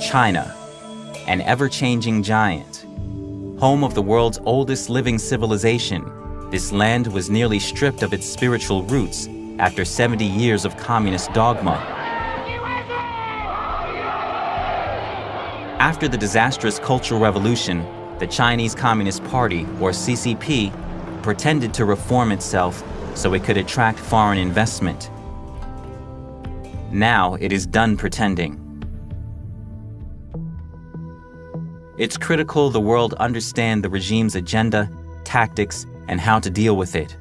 China, an ever-changing giant. Home of the world's oldest living civilization, this land was nearly stripped of its spiritual roots after 70 years of communist dogma. After the disastrous Cultural Revolution, the Chinese Communist Party, or CCP, pretended to reform itself so it could attract foreign investment. Now it is done pretending. It's critical the world understand the regime's agenda, tactics, and how to deal with it,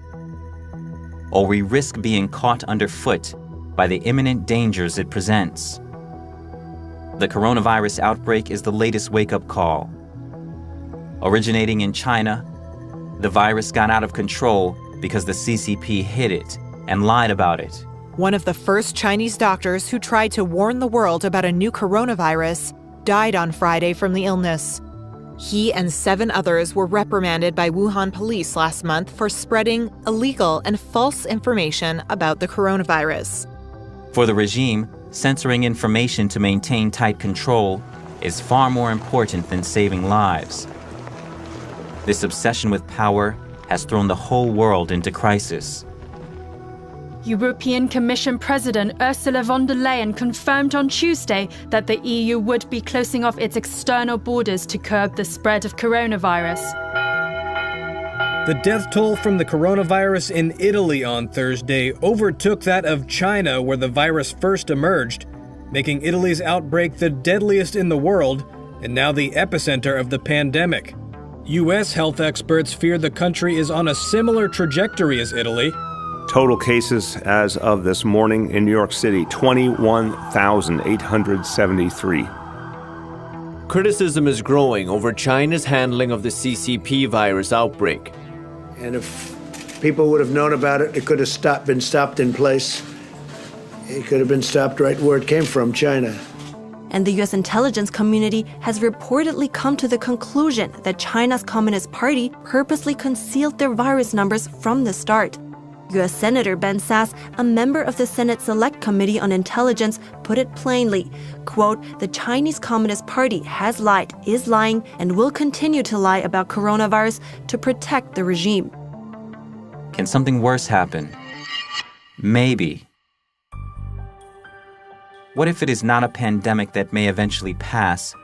or we risk being caught underfoot by the imminent dangers it presents. The coronavirus outbreak is the latest wake-up call. Originating in China, the virus got out of control because the CCP hid it and lied about it. One of the first Chinese doctors who tried to warn the world about a new coronavirus died on Friday from the illness. He and 7 others were reprimanded by Wuhan police last month for spreading illegal and false information about the coronavirus. For the regime, censoring information to maintain tight control is far more important than saving lives. This obsession with power has thrown the whole world into crisis. European Commission President Ursula von der Leyen confirmed on Tuesday that the EU would be closing off its external borders to curb the spread of coronavirus. The death toll from the coronavirus in Italy on Thursday overtook that of China, where the virus first emerged, making Italy's outbreak the deadliest in the world and now the epicenter of the pandemic. U.S. health experts fear the country is on a similar trajectory as Italy. Total cases as of this morning in New York City, 21,873. Criticism is growing over China's handling of the CCP virus outbreak. And if people would have known about it, it could have been stopped in place. It could have been stopped right where it came from, China. And the U.S. intelligence community has reportedly come to the conclusion that China's Communist Party purposely concealed their virus numbers from the start. U.S. Senator Ben Sasse, a member of the Senate Select Committee on Intelligence, put it plainly, quote, "The Chinese Communist Party has lied, is lying, and will continue to lie about coronavirus to protect the regime." Can something worse happen? Maybe. What if it is not a pandemic that may eventually pass,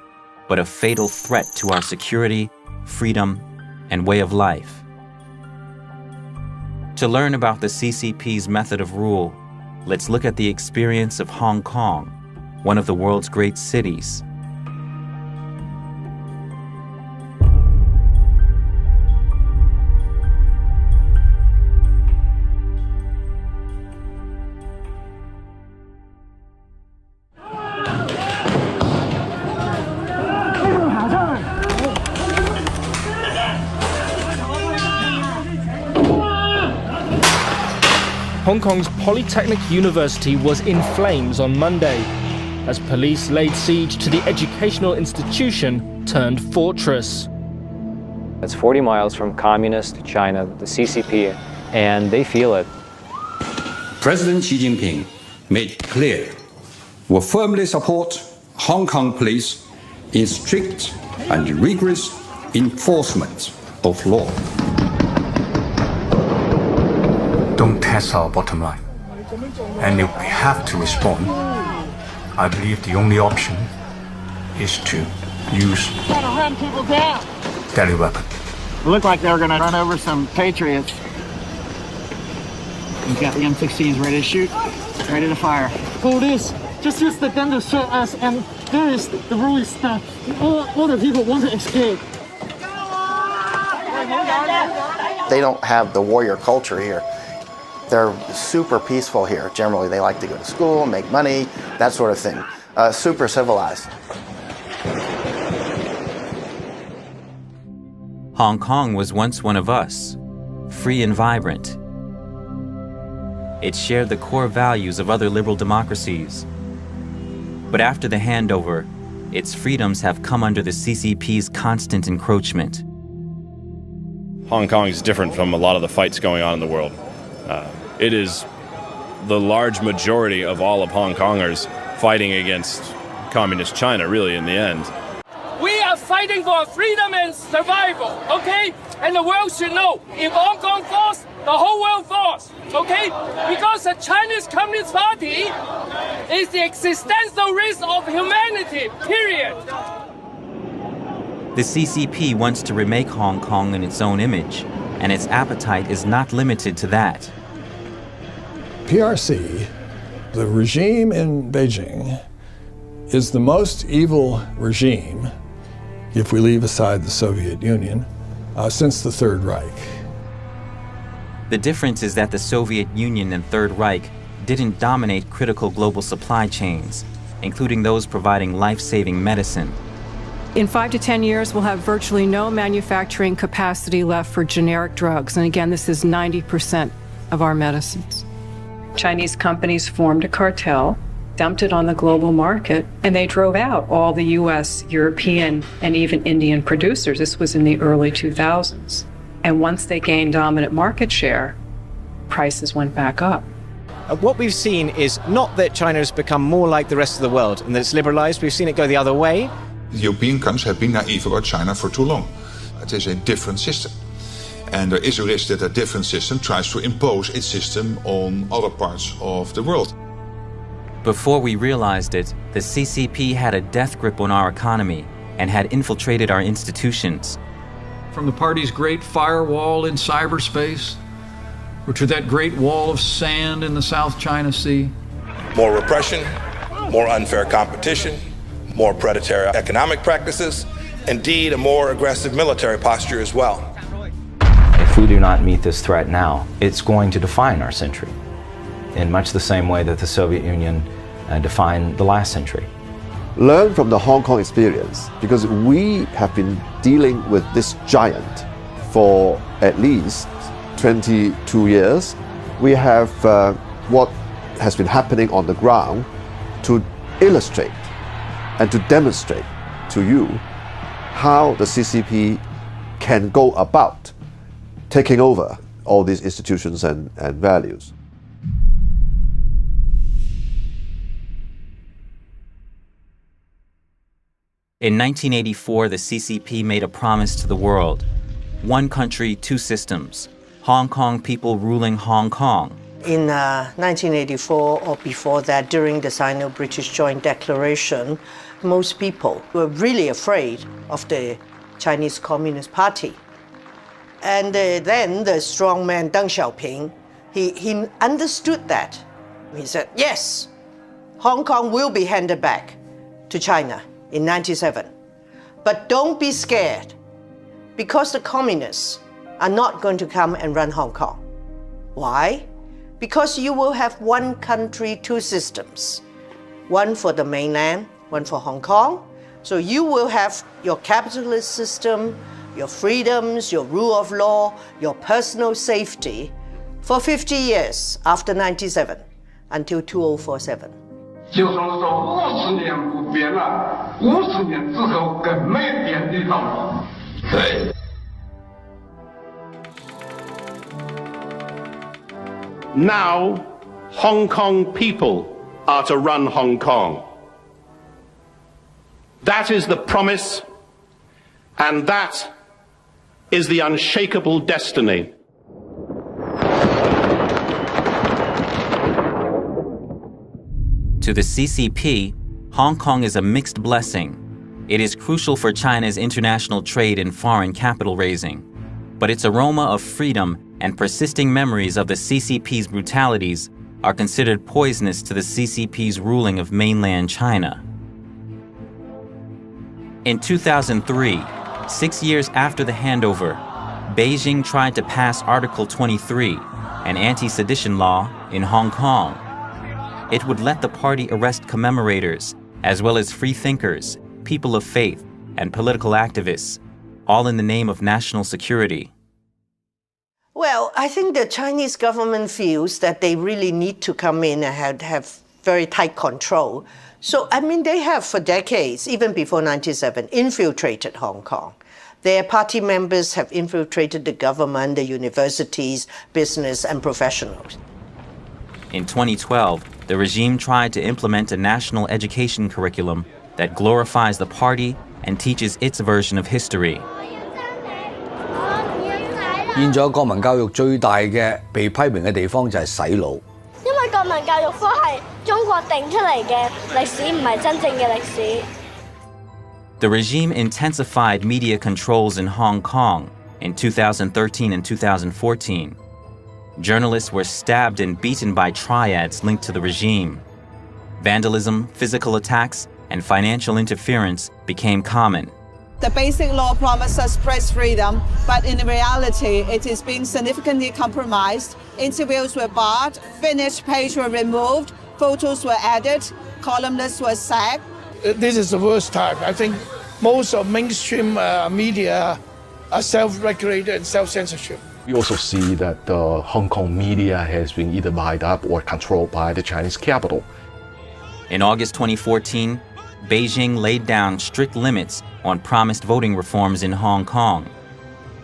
but a fatal threat to our security, freedom, and way of life? To learn about the CCP's method of rule, let's look at the experience of Hong Kong, one of the world's great cities. Hong Kong's Polytechnic University was in flames on Monday as police laid siege to the educational institution turned fortress. It's 40 miles from communist China, the CCP, and they feel it. President Xi Jinping made it clear we firmly support Hong Kong police in strict and rigorous enforcement of law. Don't test our bottom line. And if we have to respond, I believe the only option is to use deadly weapon. It looked like they were going to run over some patriots. We've got the M16s ready to shoot, ready to fire. Police just use the gun to shoot us, and there is the rule is that all the people want to escape. They don't have the warrior culture here. They're super peaceful here. Generally, they like to go to school, make money, that sort of thing. Super civilized. Hong Kong was once one of us, free and vibrant. It shared the core values of other liberal democracies. But after the handover, its freedoms have come under the CCP's constant encroachment. Hong Kong is different from a lot of the fights going on in the world. It is the large majority of all of Hong Kongers fighting against communist China, really, in the end. We are fighting for freedom and survival, okay? And the world should know, if Hong Kong falls, the whole world falls, okay? Because the Chinese Communist Party is the existential risk of humanity, period. The CCP wants to remake Hong Kong in its own image, and its appetite is not limited to that. PRC, the regime in Beijing, is the most evil regime, if we leave aside the Soviet Union, since the Third Reich. The difference is that the Soviet Union and Third Reich didn't dominate critical global supply chains, including those providing life-saving medicine. In 5 to 10 years, we'll have virtually no manufacturing capacity left for generic drugs. And again, this is 90% of our medicines. Chinese companies formed a cartel, dumped it on the global market, and they drove out all the US, European, and even Indian producers. This was in the early 2000s. And once they gained dominant market share, prices went back up. What we've seen is not that China has become more like the rest of the world and that it's liberalized. We've seen it go the other way. European countries have been naive about China for too long. It is a different system. And there is a risk that a different system tries to impose its system on other parts of the world. Before we realized it, the CCP had a death grip on our economy and had infiltrated our institutions. From the party's great firewall in cyberspace, or to that great wall of sand in the South China Sea. More repression, more unfair competition, more predatory economic practices, indeed a more aggressive military posture as well. If we do not meet this threat now, it's going to define our century in much the same way that the Soviet Union defined the last century. Learn from the Hong Kong experience, because we have been dealing with this giant for at least 22 years. We have what has been happening on the ground to illustrate and to demonstrate to you how the CCP can go about taking over all these institutions and values. In 1984, the CCP made a promise to the world. One country, two systems. Hong Kong people ruling Hong Kong. In 1984 or before that, during the Sino-British Joint Declaration, most people were really afraid of the Chinese Communist Party. And then the strongman Deng Xiaoping, he understood that. He said, yes, Hong Kong will be handed back to China in 1997. But don't be scared, because the communists are not going to come and run Hong Kong. Why? Because you will have one country, two systems. One for the mainland, one for Hong Kong. So you will have your capitalist system, your freedoms, your rule of law, your personal safety for 50 years after 1997 until 2047. Now, Hong Kong people are to run Hong Kong. That is the promise, and that is the unshakable destiny. To the CCP, Hong Kong is a mixed blessing. It is crucial for China's international trade and foreign capital raising. But its aroma of freedom and persisting memories of the CCP's brutalities are considered poisonous to the CCP's ruling of mainland China. In 2003, 6 years after the handover, Beijing tried to pass Article 23, an anti-sedition law, in Hong Kong. It would let the party arrest commemorators, as well as free thinkers, people of faith, and political activists, all in the name of national security. Well, I think the Chinese government feels that they really need to come in and have very tight control. So, I mean, they have for decades, even before 1997, infiltrated Hong Kong. Their party members have infiltrated the government, the universities, business, and professionals. In 2012, the regime tried to implement a national education curriculum that glorifies the party and teaches its version of history. 現在國民教育最大嘅被批評嘅地方就係洗腦。因為國民教育科係中國定出嚟嘅歷史，唔係真正嘅歷史。The regime intensified media controls in Hong Kong in 2013 and 2014. Journalists were stabbed and beaten by triads linked to the regime. Vandalism, physical attacks, and financial interference became common. The basic law promises press freedom, but in reality, it is being significantly compromised. Interviews were barred, finished pages were removed, photos were added, columnists were sacked. This is the worst time. I think most of mainstream media are self-regulated and self-censorship. We also see that the Hong Kong media has been either buyed up or controlled by the Chinese capital. In August 2014, Beijing laid down strict limits on promised voting reforms in Hong Kong.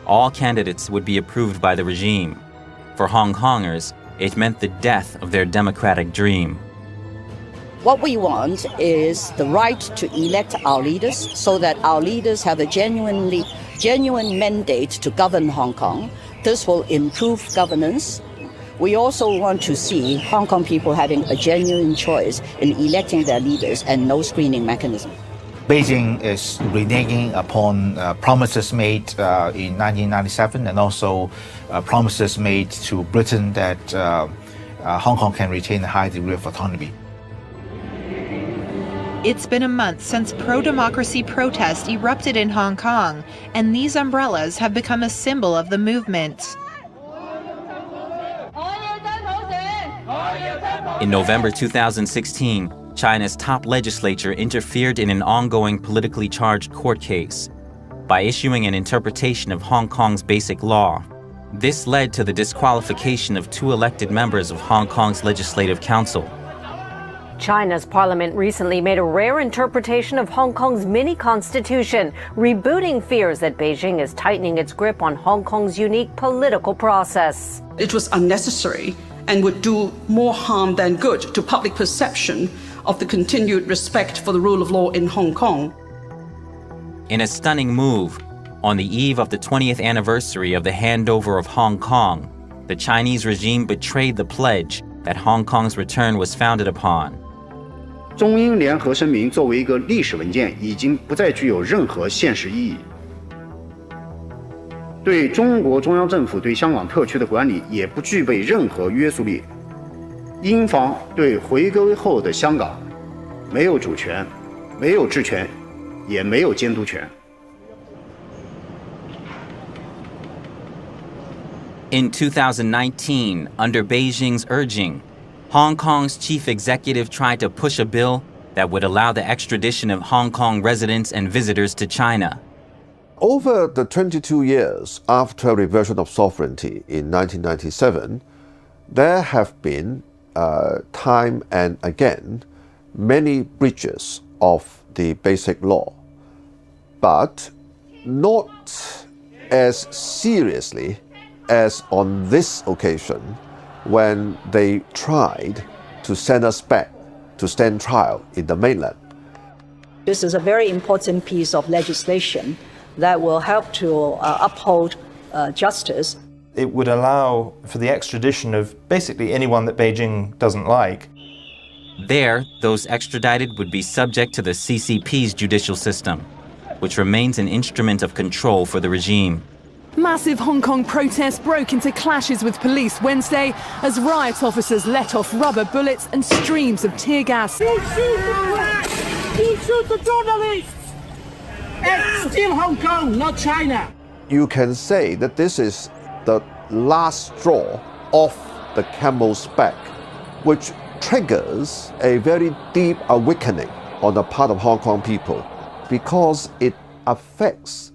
All candidates would be approved by the regime. For Hong Kongers, it meant the death of their democratic dream. What we want is the right to elect our leaders so that our leaders have a genuine mandate to govern Hong Kong. This will improve governance. We also want to see Hong Kong people having a genuine choice in electing their leaders and no screening mechanism. Beijing is reneging upon promises made in 1997 and also promises made to Britain that Hong Kong can retain a high degree of autonomy. It's been a month since pro-democracy protests erupted in Hong Kong, and these umbrellas have become a symbol of the movement. In November 2016, China's top legislature interfered in an ongoing politically charged court case by issuing an interpretation of Hong Kong's basic law. This led to the disqualification of 2 elected members of Hong Kong's Legislative Council. China's parliament recently made a rare interpretation of Hong Kong's mini-constitution, rebooting fears that Beijing is tightening its grip on Hong Kong's unique political process. It was unnecessary and would do more harm than good to public perception of the continued respect for the rule of law in Hong Kong. In a stunning move, on the eve of the 20th anniversary of the handover of Hong Kong, the Chinese regime betrayed the pledge that Hong Kong's return was founded upon. 中英联合声明作为一个历史文件，已经不再具有任何现实意义。对中国中央政府对香港特区的管理也不具备任何约束力。英方对回归后的香港没有主权、没有治权，也没有监督权。In 2019, under Beijing's urging, Hong Kong's chief executive tried to push a bill that would allow the extradition of Hong Kong residents and visitors to China. Over the 22 years after reversion of sovereignty in 1997, there have been time and again many breaches of the basic law, but not as seriously as on this occasion when they tried to send us back to stand trial in the mainland. This is a very important piece of legislation that will help to uphold justice. It would allow for the extradition of basically anyone that Beijing doesn't like. There, those extradited would be subject to the Ccp'S judicial system, which remains an instrument of control for the regime. Massive Hong Kong protests broke into clashes with police Wednesday as riot officers let off rubber bullets and streams of tear gas. You shoot the journalists! It's still Hong Kong, not China. You can say that this is the last straw off the camel's back, which triggers a very deep awakening on the part of Hong Kong people, because it affects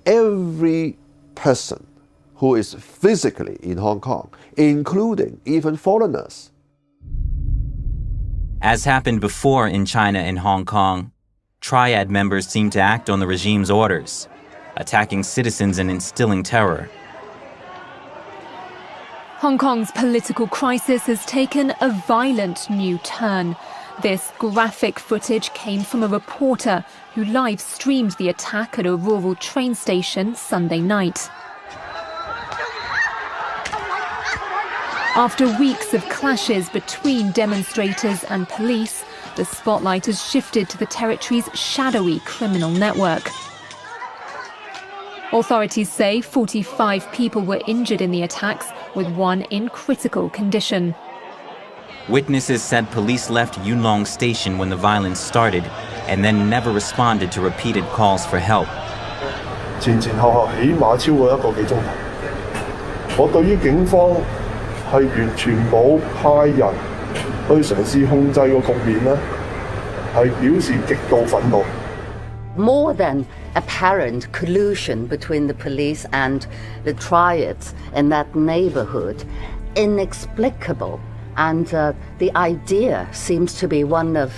every person who is physically in Hong Kong, including even foreigners. As happened before in China and Hong Kong, triad members seem to act on the regime's orders, attacking citizens and instilling terror. Hong Kong's political crisis has taken a violent new turn. This graphic footage came from a reporter who live streamed the attack at a rural train station Sunday night. After weeks of clashes between demonstrators and police, the spotlight has shifted to the territory's shadowy criminal network. Authorities say 45 people were injured in the attacks, with one in critical condition. Witnesses said police left Yunlong Station when the violence started and then never responded to repeated calls for help. 前前後後起碼超過1個幾鐘頭。我對於警方係完全冇派人去嘗試控制個局面呢，係表示極度憤怒。More than apparent collusion between the police and the triads in that neighborhood, inexplicable. And the idea seems to be one of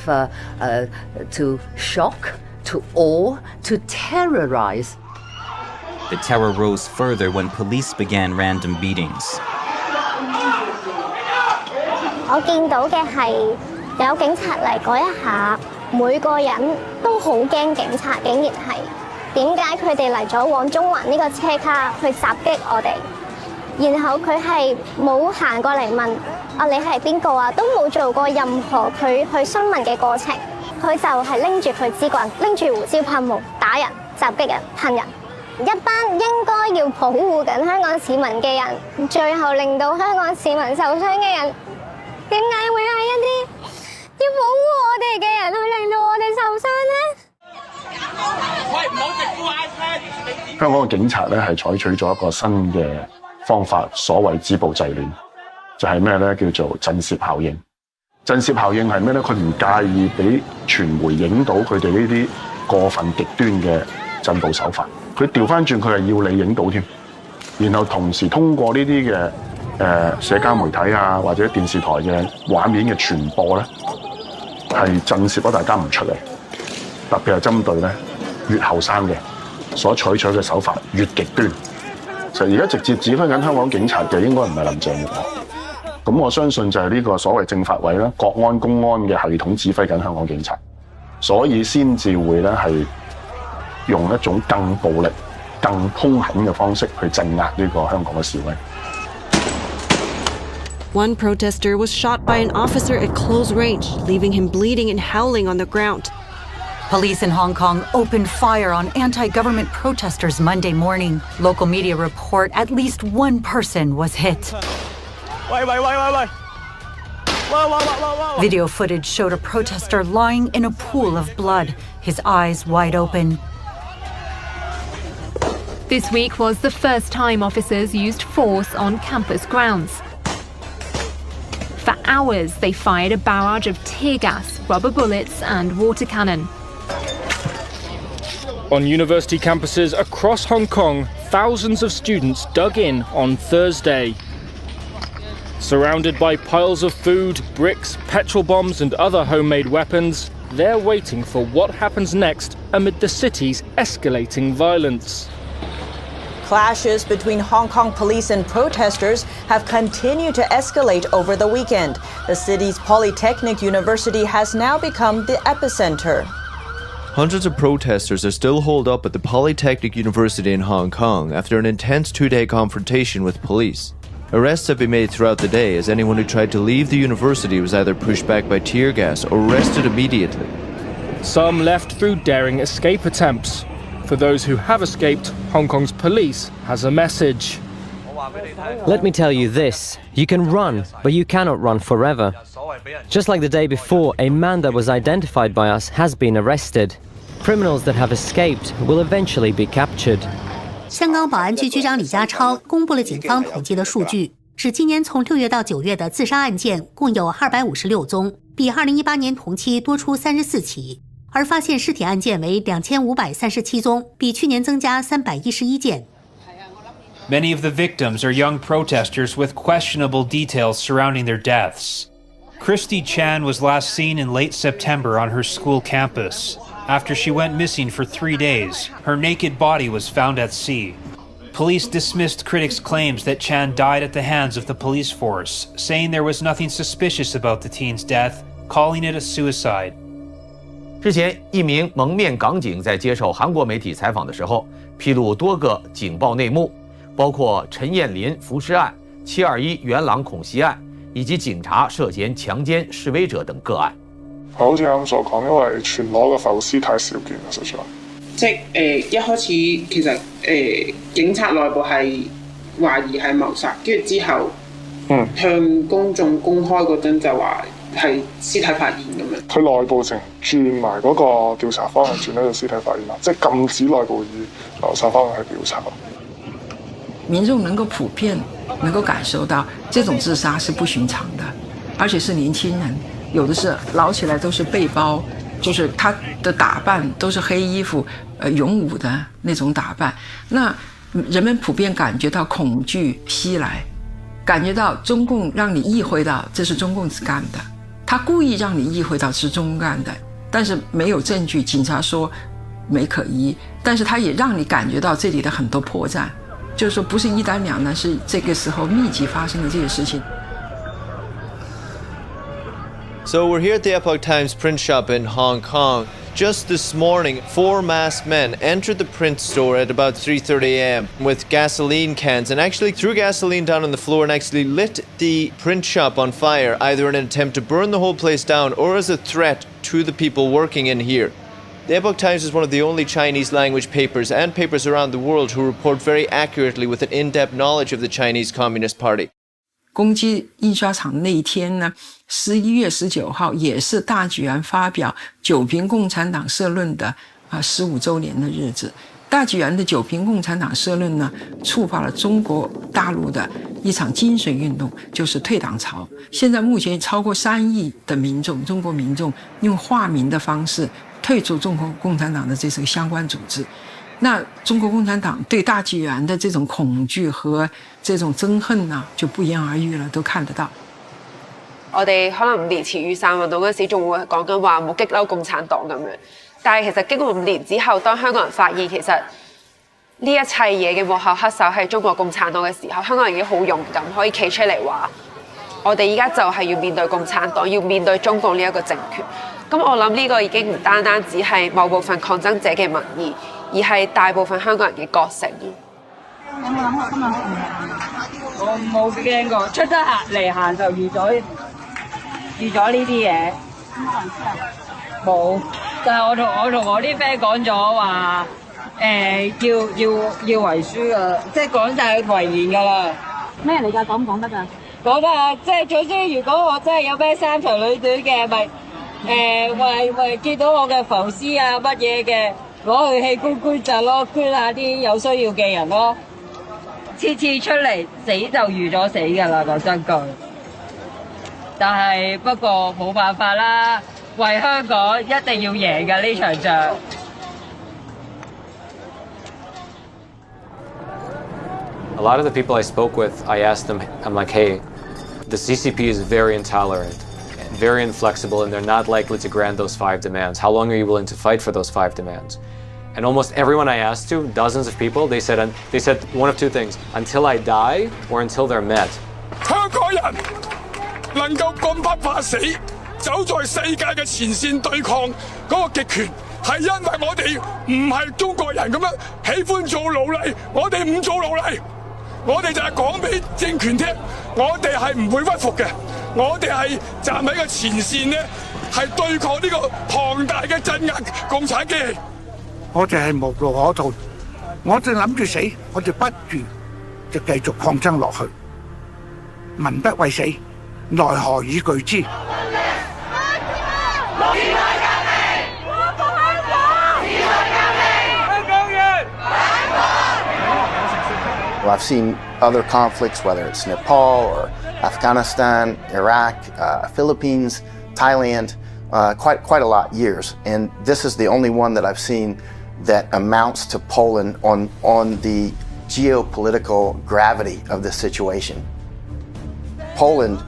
to shock, to awe, to terrorize. The terror rose further when police began random beatings. 我見到嘅係有警察嚟嗰一下，每個人都好驚警察，竟然係點解佢哋嚟咗往中環呢個車卡去襲擊我哋？然後佢係冇行過嚟問你係邊個啊，都冇做過任何佢去詢問嘅過程，佢就係拎住佢支棍，拎住胡椒噴霧打人、襲擊人、噴人。一班應該要保護緊香港市民嘅人，最後令到香港市民受傷嘅人，點解會係一啲要保護我哋嘅人去令到我哋受傷呢？香港嘅警察咧係採取咗一個新嘅方法，所謂止暴制亂，就係咩咧？叫做震懾效應。震懾效應係咩咧？佢唔介意俾傳媒影到佢哋呢啲過分極端嘅震暴手法，佢調翻轉佢係要你影到添，然後同時通過呢啲嘅社交媒體啊或者電視台嘅畫面嘅傳播咧，係震懾咗大家唔出嚟，特別係針對咧越後生嘅所採取嘅手法越極端。其實而家直接指揮緊香港警察嘅應該唔係林鄭月娥，咁我相信就係呢個所謂政法委啦、國安公安嘅系統指揮緊香港警察，所以先至會咧係用一種更暴力、更兇狠嘅方式去鎮壓呢個香港嘅示威。One protester was shot by an officer at close range, leaving him bleeding and howling on the ground. Police in Hong Kong opened fire on anti-government protesters Monday morning. Local media report at least one person was hit. Video footage showed a protester lying in a pool of blood, his eyes wide open. This week was the first time officers used force on campus grounds. For hours, they fired a barrage of tear gas, rubber bullets, and water cannon. On university campuses across Hong Kong, thousands of students dug in on Thursday. Surrounded by piles of food, bricks, petrol bombs and other homemade weapons, they're waiting for what happens next amid the city's escalating violence. Clashes between Hong Kong police and protesters have continued to escalate over the weekend. The city's Polytechnic University has now become the epicenter. Hundreds of protesters are still holed up at the Polytechnic University in Hong Kong after an intense two-day confrontation with police. Arrests have been made throughout the day as anyone who tried to leave the university was either pushed back by tear gas or arrested immediately. Some left through daring escape attempts. For those who have escaped, Hong Kong's police has a message. Let me tell you this, you can run, but you cannot run forever. Just like the day before, a man that was identified by us has been arrested. Criminals that have escaped will eventually be captured. 香港保安局局长李家超公布了警方统计的数据，指今年从6月到9月的自杀案件共有256宗，比2018年同期多出34起，而发现尸体案件为2537宗，比去年增加311件。Many of the victims are young protesters with questionable details surrounding their deaths. Christy Chan was last seen in late September on her school campus. After she went missing for 3 days, her naked body was found at sea. Police dismissed critics' claims that Chan died at the hands of the police force, saying there was nothing suspicious about the teen's death calling it a suicide. 之前，一名蒙面港警在接受韩国媒体采访的时候，披露多个警报内幕，包括陈彦霖浮尸案、721元朗恐襲案，以及警察涉嫌強姦示威者等個案。好似啱所講，因為全裸嘅浮屍太少見啦，實在。即係一開始其實警察內部係懷疑係謀殺，跟住之後向公眾公開嗰陣就話係屍體發現咁樣。佢內部淨轉埋嗰個調查方向轉喺度屍體發現啦，即係禁止內部以謀殺方向去調查。民眾能夠普遍能夠感受到這種自殺是不尋常的，而且是年輕人，有的是撈起來都是背包，就是他的打扮都是黑衣服，勇武的那種打扮，那人們普遍感覺到恐懼襲來，感覺到中共讓你意會到這是中共幹的，他故意讓你意會到是中共幹的，但是沒有證據，警察說沒可疑，但是他也讓你感覺到這裡的很多破綻，就是說不是一單兩單，是這個時候密集發生的這些事情。So we're here at the Epoch Times print shop in Hong Kong. Just this morning, 4 masked men entered the print store at about 3:30 a.m. with gasoline cans and actually threw gasoline down on the floor and actually lit the print shop on fire, either in an attempt to burn the whole place down or as a threat to the people working in here. The Epoch Times is one of the only Chinese language papers and papers around the world who report very accurately with an in-depth knowledge of the Chinese Communist Party. 攻击印刷厂那一天呢，11月19号也是大举安发表九评共产党社论的15周年的日子。大举安的九评共产党社论呢，触发了中国大陆的一场精神运动，就是退党潮。现在目前超过3亿的民众，中国民众用化名的方式退出中国共产党的这个相关组织。那中國共產黨對大紀元的這種恐懼和這種憎恨啊，就不言而喻了，都看得到。我哋可能5年前雨傘運動嗰時仲會講緊話冇激嬲共產黨咁樣，但係其實經過5年之後，當香港人發現其實呢一切嘢嘅幕後黑手係中國共產黨嘅時候，香港人已經好勇敢，可以企出嚟話：我哋依家就係要面對共產黨，要面對中共呢一個政權。咁我諗呢個已經唔單單只係某部分抗爭者嘅民意。而係大部分香港人嘅覺醒。有冇諗過今日去唔去？我冇驚過，出得嚟行就預咗呢啲嘢。冇，就係我同我啲 friend 講咗話，要遺書噶，即係講晒遺言噶啦。咩嚟㗎？講唔講得㗎？講得，即係總之，如果我真係有咩三長兩短嘅，咪為見到我嘅浮屍啊乜嘢嘅。攞去器官捐贈咯，捐下啲有需要嘅人咯。次次出嚟死就預咗死㗎啦，講真句。但係不過冇辦法啦，為香港一定要贏㗎呢場仗。A lot of the people I spoke with, I asked them, I'm like, hey, the CCP is very intolerant, very inflexible, and they're not likely to grant those 5 demands. How long are you willing to fight for those 5 demands? And almost everyone I asked to, dozens of people, they said one of 2 things: until I die or until they're met. 香港人能夠咁不怕死，走在世界嘅前線對抗嗰個極權，係因為我哋唔係中國人咁樣喜歡做奴隸，我哋唔做奴隸，我哋就係講俾政權聽，我哋係唔會屈服嘅，我哋係站喺個前線咧，係對抗呢個龐大嘅鎮壓共產機器。我哋係無路可逃，我哋諗住死，我哋不如就繼續抗爭落去。民不畏死，奈何以懼之？ Well, I've seen other conflicts, whether it's Nepal or Afghanistan, Iraq, Philippines, Thailand, quite a lot years. And this is the only one that I've seen that amounts to Poland on the geopolitical gravity of the situation. Poland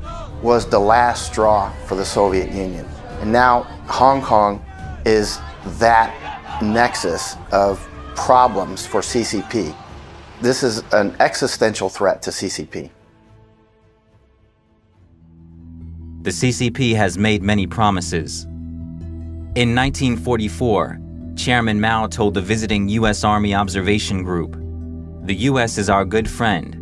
was the last straw for the Soviet Union. And now Hong Kong is that nexus of problems for CCP. This is an existential threat to CCP. the CCP has made many promises. In 1944, Chairman Mao told the visiting U.S. Army Observation Group, "The U.S. is our good friend,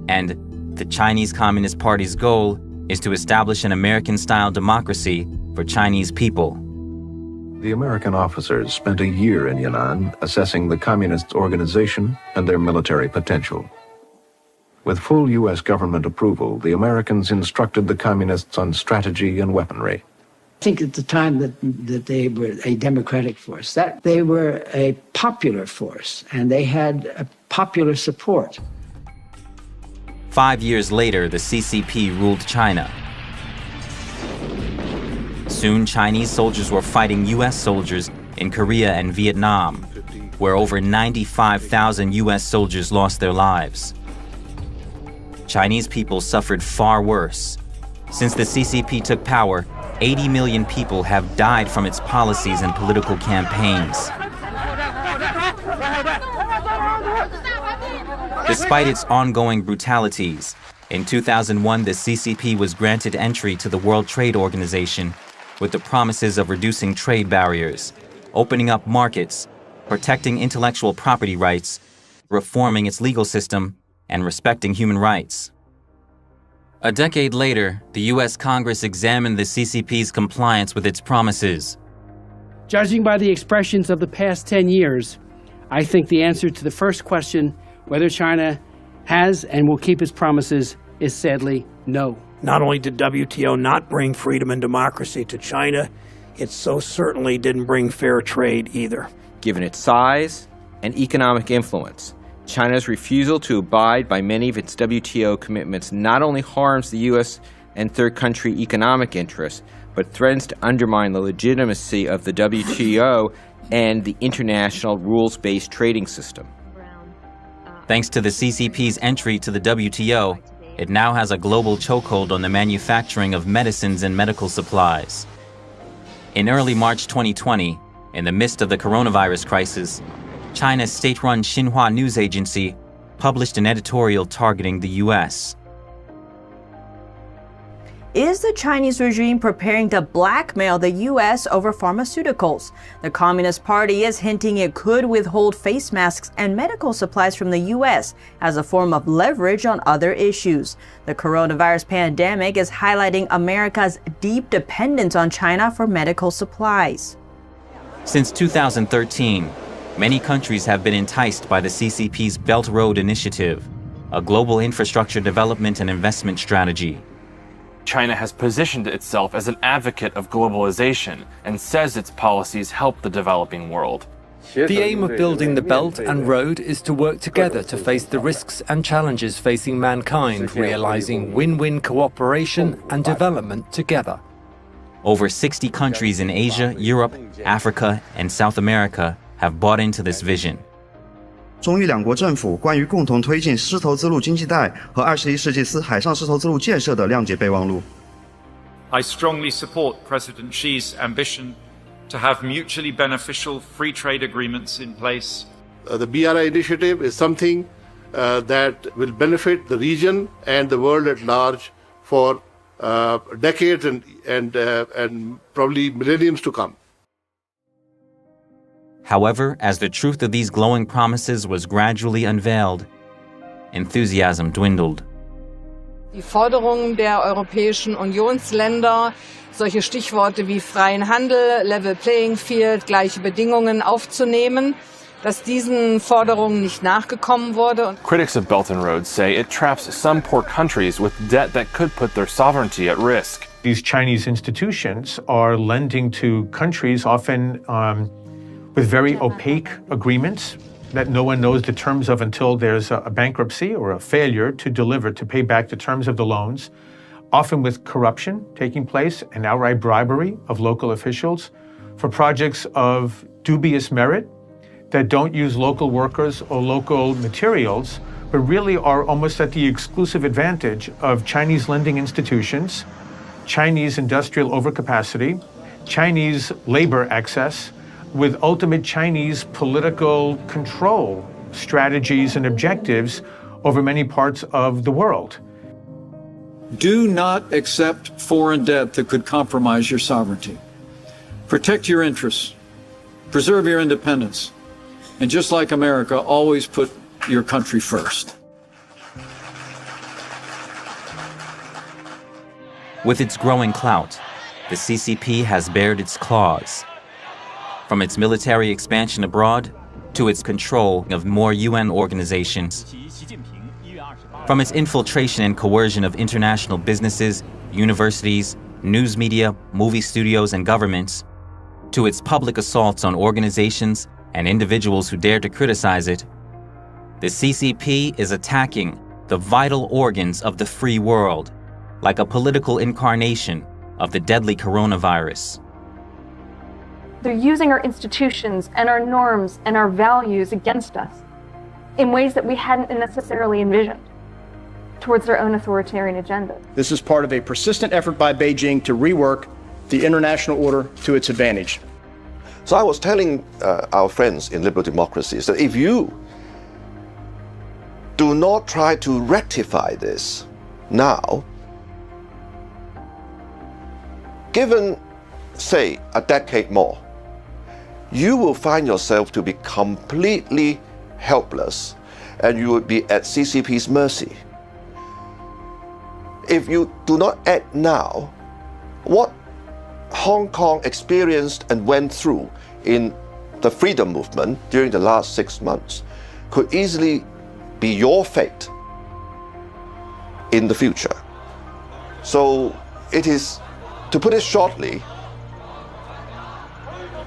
and the Chinese Communist Party's goal is to establish an American-style democracy for Chinese people." The American officers spent a year in Yan'an assessing the communist organization and their military potential. With full U.S. government approval, the Americans instructed the communists on strategy and weaponry. I think at the time that they were a democratic force, that they were a popular force, and they had a popular support. 5 years later, the CCP ruled China. Soon, Chinese soldiers were fighting U.S. soldiers in Korea and Vietnam, where over 95,000 U.S. soldiers lost their lives. Chinese people suffered far worse. Since the CCP took power, 80 million people have died from its policies and political campaigns. Despite its ongoing brutalities, in 2001 the CCP was granted entry to the World Trade Organization with the promises of reducing trade barriers, opening up markets, protecting intellectual property rights, reforming its legal system, and respecting human rights. A decade later, the U.S. Congress examined the CCP's compliance with its promises. Judging by the expressions of the past 10 years, I think the answer to the first question, whether China has and will keep its promises, is sadly no. Not only did WTO not bring freedom and democracy to China, it so certainly didn't bring fair trade either. Given its size and economic influence, China's refusal to abide by many of its WTO commitments not only harms the U.S. and third country economic interests, but threatens to undermine the legitimacy of the WTO and the international rules-based trading system. Thanks to the CCP's entry to the WTO, it now has a global chokehold on the manufacturing of medicines and medical supplies. In early March 2020, in the midst of the coronavirus crisis, China's state-run Xinhua news agency published an editorial targeting the U.S. Is the Chinese regime preparing to blackmail the U.S. over pharmaceuticals? The Communist Party is hinting it could withhold face masks and medical supplies from the U.S. as a form of leverage on other issues. The coronavirus pandemic is highlighting America's deep dependence on China for medical supplies. Since 2013, many countries have been enticed by the CCP's Belt Road Initiative, a global infrastructure development and investment strategy. China has positioned itself as an advocate of globalization and says its policies help the developing world. The aim of building the Belt and Road is to work together to face the risks and challenges facing mankind, realizing win-win cooperation and development together. Over 60 countries in Asia, Europe, Africa, and South America have bought into this vision. 中伊两国政府关于共同推进丝绸之路经济带和21世纪海上丝绸之路建设的谅解备忘录。I strongly support President Xi's ambition to have mutually beneficial free trade agreements in place. The BRI initiative is something that will benefit the region and the world at large for decades and probably millenniums to come. However, as the truth of these glowing promises was gradually unveiled, enthusiasm dwindled. Die Forderungen der Europäischen Unionsländer, solche Stichworte wie freien Handel, Level Playing Field, gleiche Bedingungen aufzunehmen, dass diesen Forderungen nicht nachgekommen wurde. Critics of Belt and Road say it traps some poor countries with debt that could put their sovereignty at risk. These Chinese institutions are lending to countries often with very opaque agreements that no one knows the terms of until there's a bankruptcy or a failure to deliver, to pay back the terms of the loans, often with corruption taking place and outright bribery of local officials for projects of dubious merit that don't use local workers or local materials, but really are almost at the exclusive advantage of Chinese lending institutions, Chinese industrial overcapacity, Chinese labor access, with ultimate Chinese political control strategies and objectives over many parts of the world. Do not accept foreign debt that could compromise your sovereignty. Protect your interests. Preserve your independence. And just like America, always put your country first. With its growing clout, the CCP has bared its claws. From its military expansion abroad to its control of more UN organizations, from its infiltration and coercion of international businesses, universities, news media, movie studios, and governments, to its public assaults on organizations and individuals who dare to criticize it, the CCP is attacking the vital organs of the free world, like a political incarnation of the deadly coronavirus. They're using our institutions and our norms and our values against us in ways that we hadn't necessarily envisioned towards their own authoritarian agenda. This is part of a persistent effort by Beijing to rework the international order to its advantage. So I was telling our friends in liberal democracies that if you do not try to rectify this now, given, say, a decade more, you will find yourself to be completely helpless and you will be at CCP's mercy. If you do not act now, what Hong Kong experienced and went through in the freedom movement during the last 6 months could easily be your fate in the future. So it is, to put it shortly,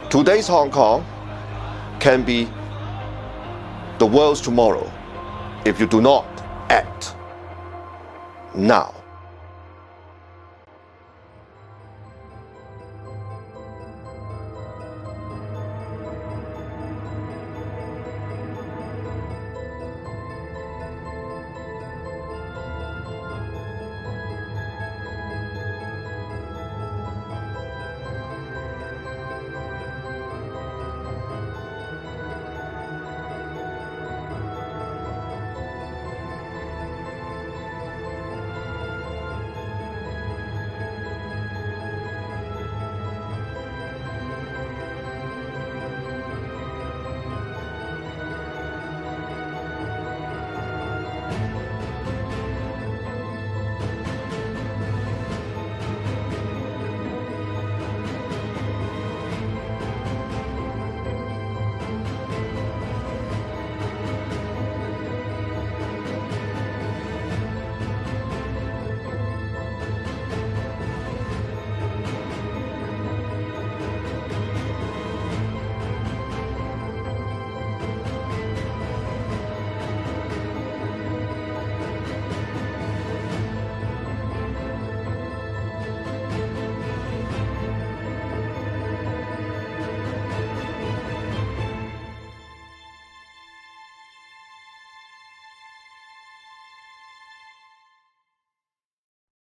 today's Hong Kong can be the world's tomorrow if you do not act now.